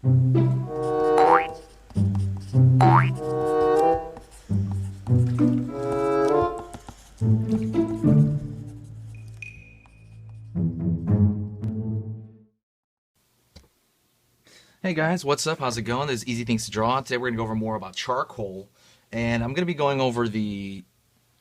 Hey guys, what's up? How's it going? This is Easy Things to Draw. Today we're going to go over more about charcoal, and I'm going to be going over the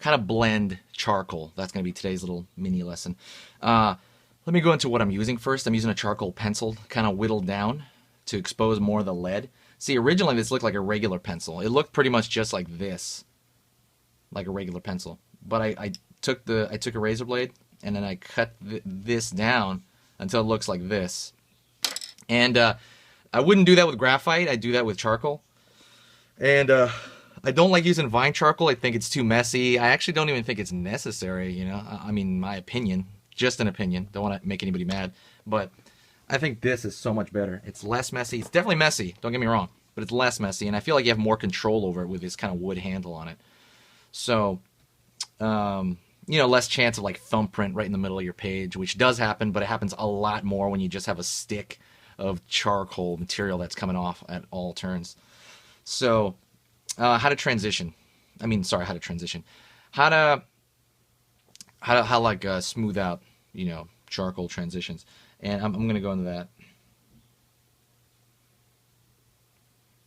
kind of blend charcoal. That's going to be today's little mini lesson. Let me go into what I'm using first. I'm using a charcoal pencil, kind of whittled down to expose more of the lead. See, originally this looked like a regular pencil. It looked pretty much just like this, like a regular pencil. But I took a razor blade and then I cut this down until it looks like this. And I wouldn't do that with graphite. I do that with charcoal. And I don't like using vine charcoal. I think it's too messy. I actually don't even think it's necessary, you know. I mean, my opinion, just an opinion. Don't want to make anybody mad. But I think this is so much better. It's less messy. It's definitely messy, don't get me wrong. But it's less messy. And I feel like you have more control over it with this kind of wood handle on it. So, you know, less chance of like thumbprint right in the middle of your page, which does happen, but it happens a lot more when you just have a stick of charcoal material that's coming off at all turns. So, how to transition? How to transition? How to smooth out, you know, charcoal transitions? And I'm gonna go into that.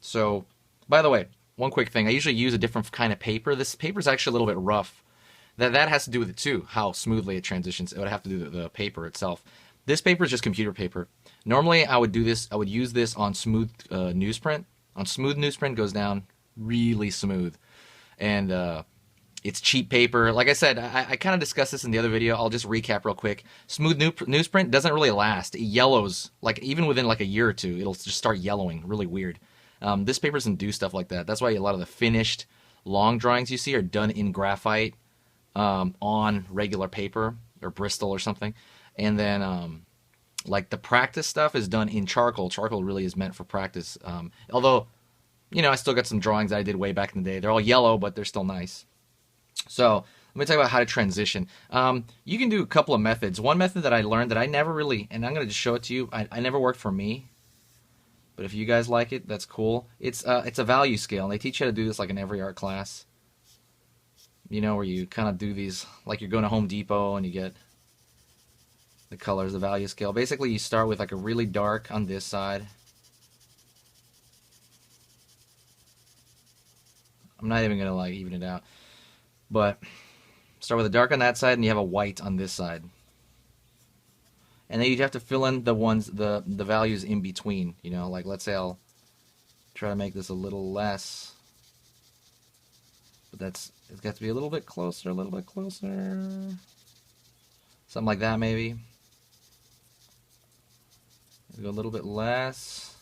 So, by the way, one quick thing. I usually use a different kind of paper. This paper is actually a little bit rough. That has to do with it too, how smoothly it transitions. It would have to do with the paper itself. This paper is just computer paper. Normally, I would use this on smooth newsprint. On smooth newsprint, goes down really smooth, and it's cheap paper. Like I said, I kind of discussed this in the other video. I'll just recap real quick. Smooth newsprint doesn't really last. It yellows, like even within like a year or two, it'll just start yellowing, really weird. This paper doesn't do stuff like that. That's why a lot of the finished long drawings you see are done in graphite on regular paper or Bristol or something. And then, like the practice stuff is done in charcoal. Charcoal really is meant for practice. Although, you know, I still got some drawings that I did way back in the day. They're all yellow, but they're still nice. So let me talk about how to transition. You can do a couple of methods. One method that I learned that I never really, and I'm going to just show it to you. I never worked for me, but if you guys like it, that's cool. It's a value scale, and they teach you how to do this like in every art class. You know, where you kind of do these like you're going to Home Depot and you get the colors, the value scale. Basically, you start with like a really dark on this side. I'm not even gonna like even it out, but start with a dark on that side, and you have a white on this side, and then you have to fill in the ones, the values in between. You know, like let's say I'll try to make this a little less, but it's got to be a little bit closer, something like that maybe. Go a little bit less,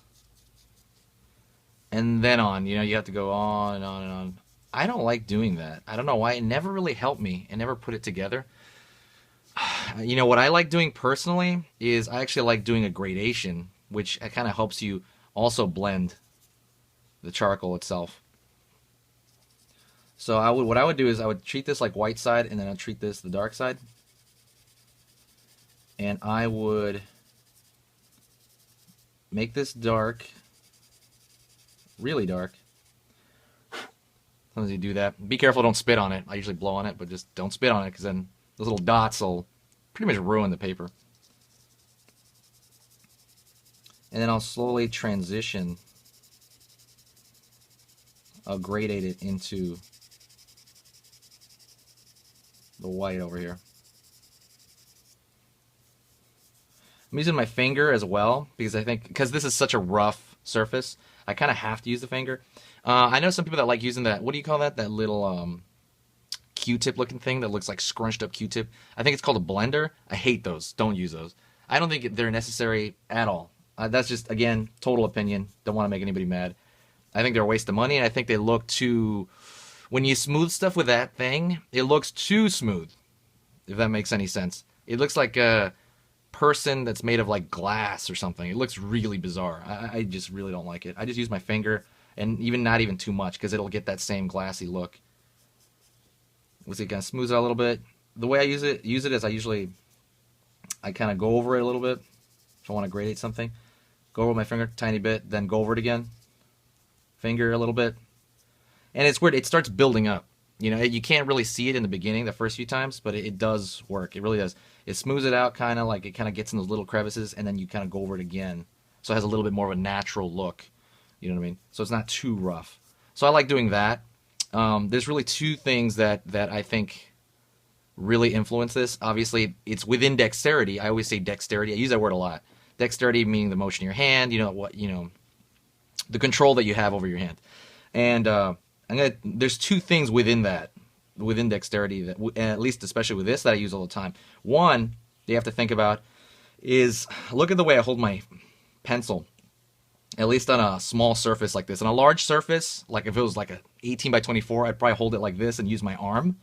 and then on. You know, you have to go on and on and on. I don't like doing that. I don't know why. It never really helped me. It never put it together. You know, what I like doing personally is I actually like doing a gradation, which kind of helps you also blend the charcoal itself. So what I would do is I would treat this like white side, and then I'd treat this the dark side, and I would make this dark, really dark. Sometimes you do that. Be careful, don't spit on it. I usually blow on it, but just don't spit on it, because then those little dots will pretty much ruin the paper. And then I'll slowly transition. I'll gradate it into the white over here. I'm using my finger as well, because I think, because this is such a rough surface, I kind of have to use the finger. I know some people that like using that, what do you call that? That little Q-tip looking thing that looks like scrunched up Q-tip. I think it's called a blender. I hate those. Don't use those. I don't think they're necessary at all. That's just, again, total opinion. Don't want to make anybody mad. I think they're a waste of money, and I think they look too, when you smooth stuff with that thing, it looks too smooth, if that makes any sense. It looks like a person that's made of like glass or something. It looks really bizarre. I just really don't like it. I just use my finger, and even not even too much, because it'll get that same glassy look. Let's see, kind of smooths it out a little bit. The way I use it is I kind of go over it a little bit if I want to gradate something. Go over with my finger a tiny bit, then go over it again. Finger a little bit. And it's weird. It starts building up. You know, you can't really see it in the beginning, the first few times, but it does work. It really does. It smooths it out, kind of like it kind of gets in those little crevices, and then you kind of go over it again. So it has a little bit more of a natural look. You know what I mean? So it's not too rough. So I like doing that. There's really two things that I think really influence this. Obviously, it's within dexterity. I always say dexterity. I use that word a lot. Dexterity meaning the motion of your hand. You know, the control that you have over your hand. And there's two things within that, within dexterity, that at least especially with this, that I use all the time. One that you have to think about is, look at the way I hold my pencil, at least on a small surface like this. On a large surface, like if it was like a 18 by 24, I'd probably hold it like this and use my arm.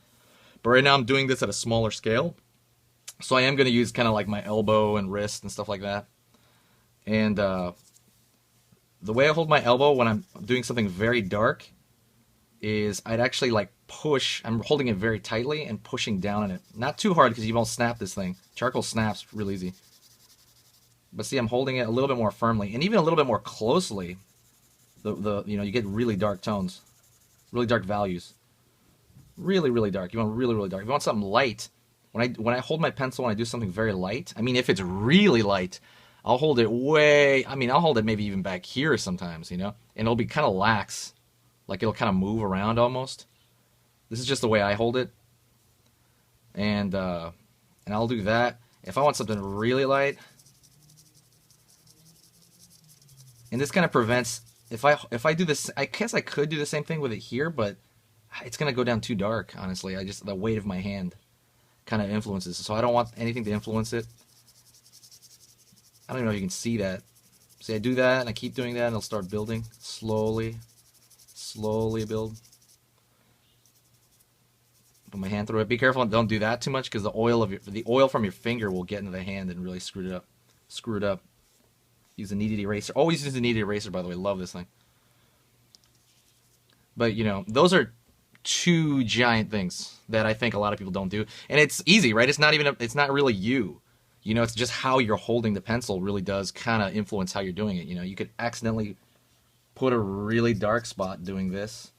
But right now I'm doing this at a smaller scale, so I am going to use kind of like my elbow and wrist and stuff like that. And the way I hold my elbow when I'm doing something very dark is I'd actually like push. I'm holding it very tightly and pushing down on it. Not too hard because you won't snap this thing. Charcoal snaps real easy. But see, I'm holding it a little bit more firmly and even a little bit more closely. You get really dark tones, really dark values, really dark. You want really dark. If you want something light, when I hold my pencil when I do something very light, I mean if it's really light, I'll hold it I'll hold it maybe even back here sometimes, you know, and it'll be kind of lax. Like it'll kind of move around almost. This is just the way I hold it. And I'll do that. If I want something really light, and this kind of prevents, if I do this, I guess I could do the same thing with it here, but it's gonna go down too dark, honestly. The weight of my hand kind of influences it, so I don't want anything to influence it. I don't even know if you can see that. See, I do that and I keep doing that and it'll start building slowly build. Put my hand through it. Be careful and don't do that too much because the oil from your finger will get into the hand and really screw it up. Use a kneaded eraser. Always use a kneaded eraser, by the way. Love this thing. But you know, those are two giant things that I think a lot of people don't do, and it's easy, right? It's not really you. You know, it's just how you're holding the pencil really does kind of influence how you're doing it. You know, you could accidentally put a really dark spot doing this,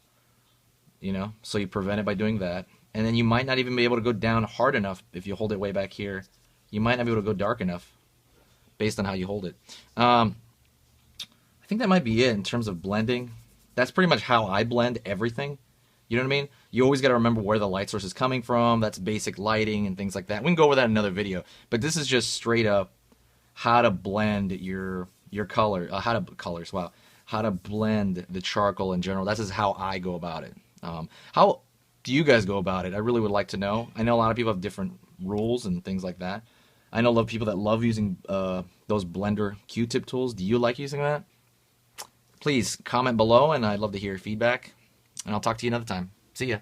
you know, so you prevent it by doing that. And then you might not even be able to go down hard enough if you hold it way back here. You might not be able to go dark enough based on how you hold it. I think that might be it in terms of blending. That's pretty much how I blend everything. You know what I mean? You always got to remember where the light source is coming from. That's basic lighting and things like that. We can go over that in another video. But this is just straight up how to blend your color. How to blend the charcoal in general. That's just how I go about it. How do you guys go about it? I really would like to know. I know a lot of people have different rules and things like that. I know a lot of people that love using those blender Q-tip tools. Do you like using that? Please comment below, and I'd love to hear your feedback. And I'll talk to you another time. See ya.